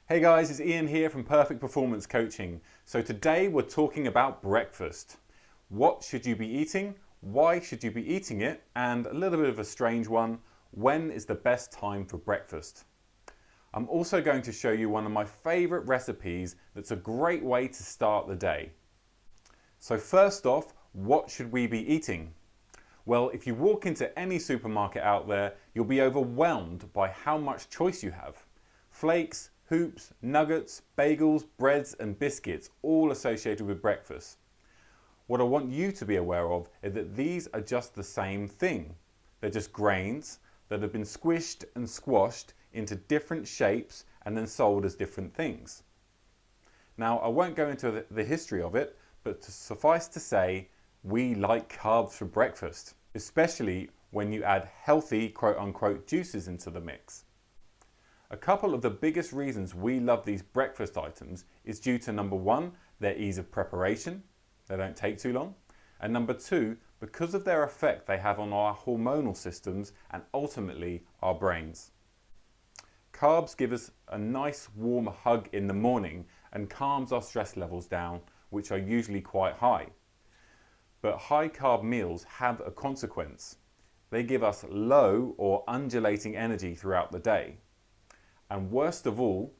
Hey guys, it's Ian here from Perfect Performance Coaching. So today we're talking about breakfast. What should you be eating? Why should you be eating it? And a little bit of a strange one, when is the best time for breakfast? I'm also going to show you one of my favorite recipes that's a great way to start the day. So first off, what should we be eating? Well, if you walk into any supermarket out there, you'll be overwhelmed by how much choice you have. Flakes, hoops, nuggets, bagels, breads and biscuits, all associated with breakfast. What I want you to be aware of is that these are just the same thing. They're just grains that have been squished and squashed into different shapes and then sold as different things. Now, I won't go into the history of it, but suffice to say, we like carbs for breakfast, especially when you add healthy quote-unquote juices into the mix. A couple of the biggest reasons we love these breakfast items is due to number one, their ease of preparation, they don't take too long, and number two, because of their effect they have on our hormonal systems and ultimately our brains. Carbs give us a nice warm hug in the morning and calms our stress levels down, which are usually quite high. But high carb meals have a consequence. They give us low or undulating energy throughout the day. And worst of all,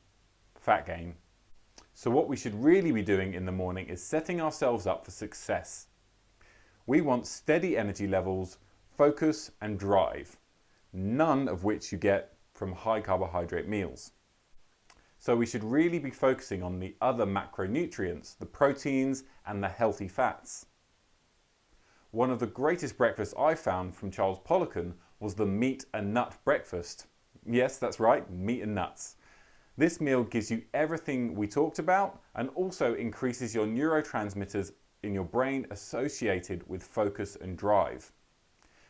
fat gain. So what we should really be doing in the morning is setting ourselves up for success. We want steady energy levels, focus and drive, none of which you get from high carbohydrate meals. So we should really be focusing on the other macronutrients, the proteins and the healthy fats. One of the greatest breakfasts I found from Charles Poliquin was the meat and nut breakfast. Yes, that's right, meat and nuts. This meal gives you everything we talked about and also increases your neurotransmitters in your brain associated with focus and drive.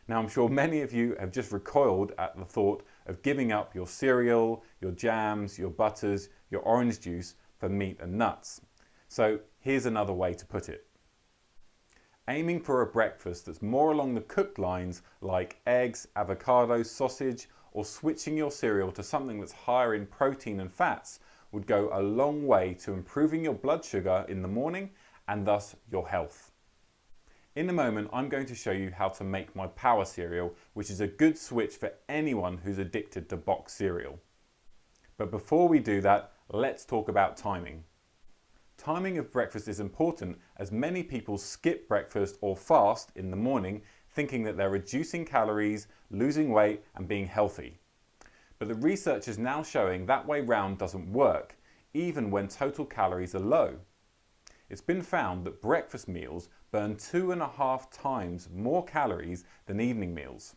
Now, I'm sure many of you have just recoiled at the thought of giving up your cereal, your jams, your butters, your orange juice for meat and nuts. So here's another way to put it. Aiming for a breakfast that's more along the cooked lines like eggs, avocado, sausage, or switching your cereal to something that's higher in protein and fats would go a long way to improving your blood sugar in the morning and thus your health. In a moment, I'm going to show you how to make my power cereal, which is a good switch for anyone who's addicted to box cereal. But before we do that, let's talk about timing. Timing of breakfast is important as many people skip breakfast or fast in the morning thinking that they're reducing calories, losing weight and being healthy. But the research is now showing that way round doesn't work, even when total calories are low. It's been found that breakfast meals burn 2.5 times more calories than evening meals.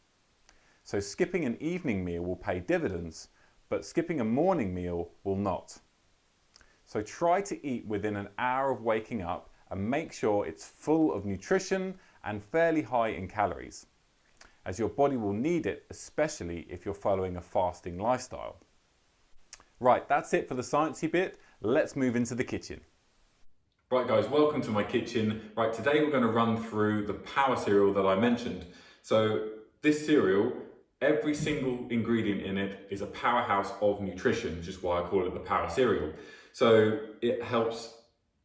So skipping an evening meal will pay dividends, but skipping a morning meal will not. So try to eat within an hour of waking up and make sure it's full of nutrition and fairly high in calories, as your body will need it, especially if you're following a fasting lifestyle. Right, that's it for the sciencey bit. Let's move into the kitchen. Right guys, welcome to my kitchen. Right, today we're going to run through the power cereal that I mentioned. So this cereal, every single ingredient in it is a powerhouse of nutrition, which is why I call it the power cereal. So it helps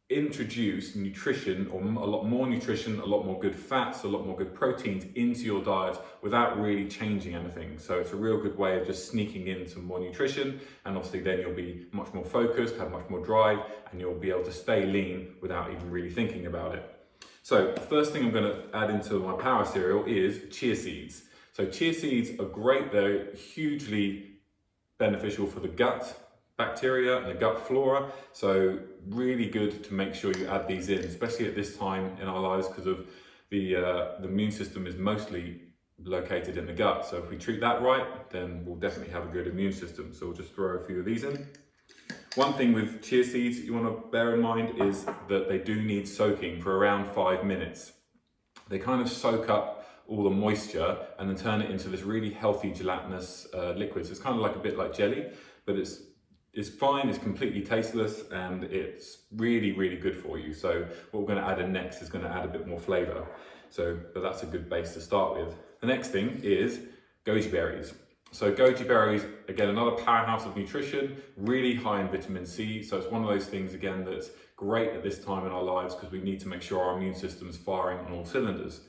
introduce nutrition, or a lot more nutrition, a lot more good fats, a lot more good proteins into your diet without really changing anything. So it's a real good way of just sneaking in some more nutrition, and obviously then you'll be much more focused, have much more drive, and you'll be able to stay lean without even really thinking about it. So the first thing I'm going to add into my power cereal is chia seeds. So chia seeds are great, they're hugely beneficial for the gut bacteria and the gut flora, so really good to make sure you add these in, especially at this time in our lives because of the immune system is mostly located in the gut. So if we treat that right, then we'll definitely have a good immune system. So we'll just throw a few of these in. One thing with chia seeds you want to bear in mind is that they do need soaking for around 5 minutes. They kind of soak up all the moisture and then turn it into this really healthy gelatinous liquid. So it's kind of like a bit like jelly, but it's fine, it's completely tasteless, and it's really, really good for you. So what we're going to add in next is going to add a bit more flavour. But that's a good base to start with. The next thing is goji berries. So goji berries, again, another powerhouse of nutrition, really high in vitamin C. So it's one of those things, again, that's great at this time in our lives because we need to make sure our immune system's firing on all cylinders.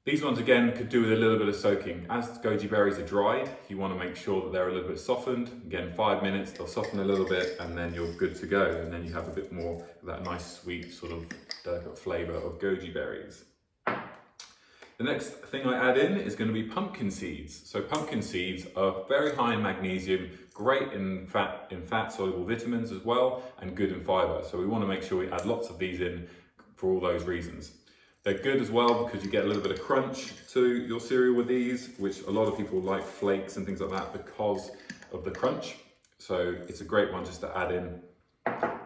These ones, again, could do with a little bit of soaking. As goji berries are dried, you want to make sure that they're a little bit softened. Again, 5 minutes, they'll soften a little bit, and then you're good to go. And then you have a bit more of that nice, sweet, sort of delicate flavor of goji berries. The next thing I add in is going to be pumpkin seeds. So pumpkin seeds are very high in magnesium, great in fat-soluble vitamins as well, and good in fiber. So we want to make sure we add lots of these in for all those reasons. They're good as well because you get a little bit of crunch to your cereal with these, which a lot of people like flakes and things like that because of the crunch. So it's a great one just to add in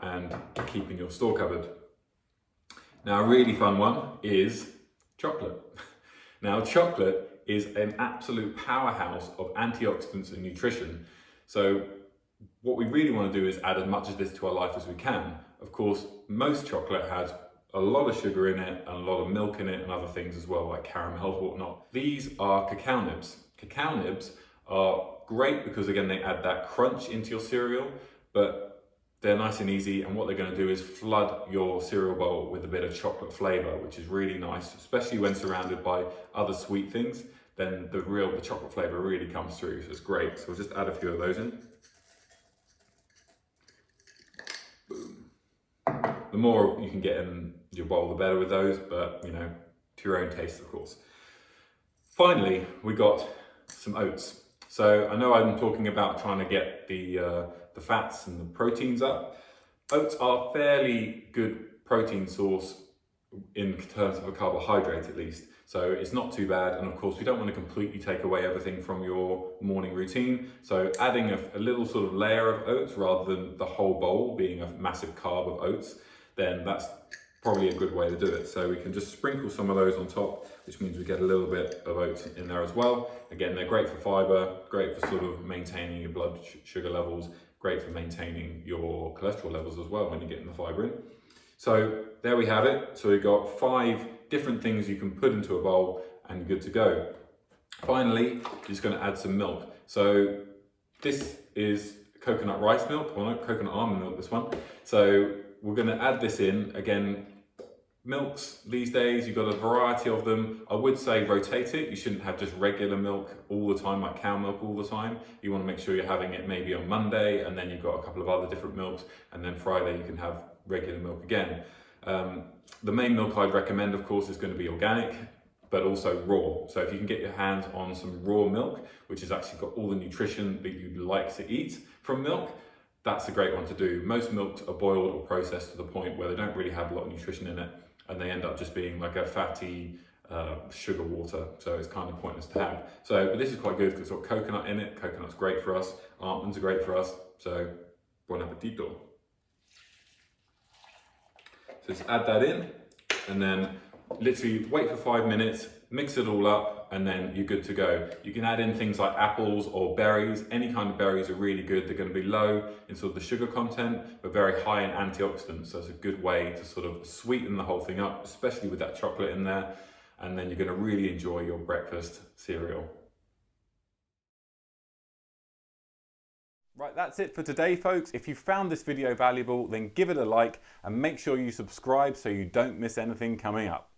and keep in your store cupboard. Now a really fun one is chocolate. Now chocolate is an absolute powerhouse of antioxidants and nutrition. So what we really want to do is add as much of this to our life as we can. Of course, most chocolate has a lot of sugar in it and a lot of milk in it and other things as well, like caramel or whatnot. These are cacao nibs. Cacao nibs are great because, again, they add that crunch into your cereal, but they're nice and easy, and what they're going to do is flood your cereal bowl with a bit of chocolate flavor, which is really nice, especially when surrounded by other sweet things. Then the chocolate flavor really comes through, so it's great. So we'll just add a few of those in. Boom. The more you can get in your bowl, the better with those, but you know, to your own taste, of course. Finally, we got some oats. So I know I'm talking about trying to get the fats and the proteins up. Oats are a fairly good protein source in terms of a carbohydrate at least. So it's not too bad. And of course, we don't want to completely take away everything from your morning routine. So adding a little sort of layer of oats rather than the whole bowl being a massive carb of oats, then that's probably a good way to do it. So we can just sprinkle some of those on top, which means we get a little bit of oats in there as well. Again, they're great for fiber, great for sort of maintaining your blood sugar levels, great for maintaining your cholesterol levels as well when you're getting the fiber in. So there we have it. So we've got 5 different things you can put into a bowl and you're good to go. Finally, you're just going to add some milk. So this is coconut rice milk, or no, coconut almond milk, this one. So we're going to add this in. Again, milks these days, you've got a variety of them. I would say rotate it. You shouldn't have just regular milk all the time, like cow milk all the time. You want to make sure you're having it maybe on Monday, and then you've got a couple of other different milks, and then Friday you can have regular milk again. The main milk I'd recommend, of course, is going to be organic, but also raw. So if you can get your hands on some raw milk, which has actually got all the nutrition that you'd like to eat from milk, that's a great one to do. Most milks are boiled or processed to the point where they don't really have a lot of nutrition in it, and they end up just being like a fatty sugar water. So it's kind of pointless to have. So, but this is quite good because it's got coconut in it. Coconut's great for us. Almonds are great for us. So, bon appetito. So just add that in and then literally wait for 5 minutes, mix it all up, and then you're good to go. You can add in things like apples or berries. Any kind of berries are really good. They're going to be low in sort of the sugar content, but very high in antioxidants. So it's a good way to sort of sweeten the whole thing up, especially with that chocolate in there. And then you're going to really enjoy your breakfast cereal. Right, that's it for today, folks. If you found this video valuable, then give it a like and make sure you subscribe so you don't miss anything coming up.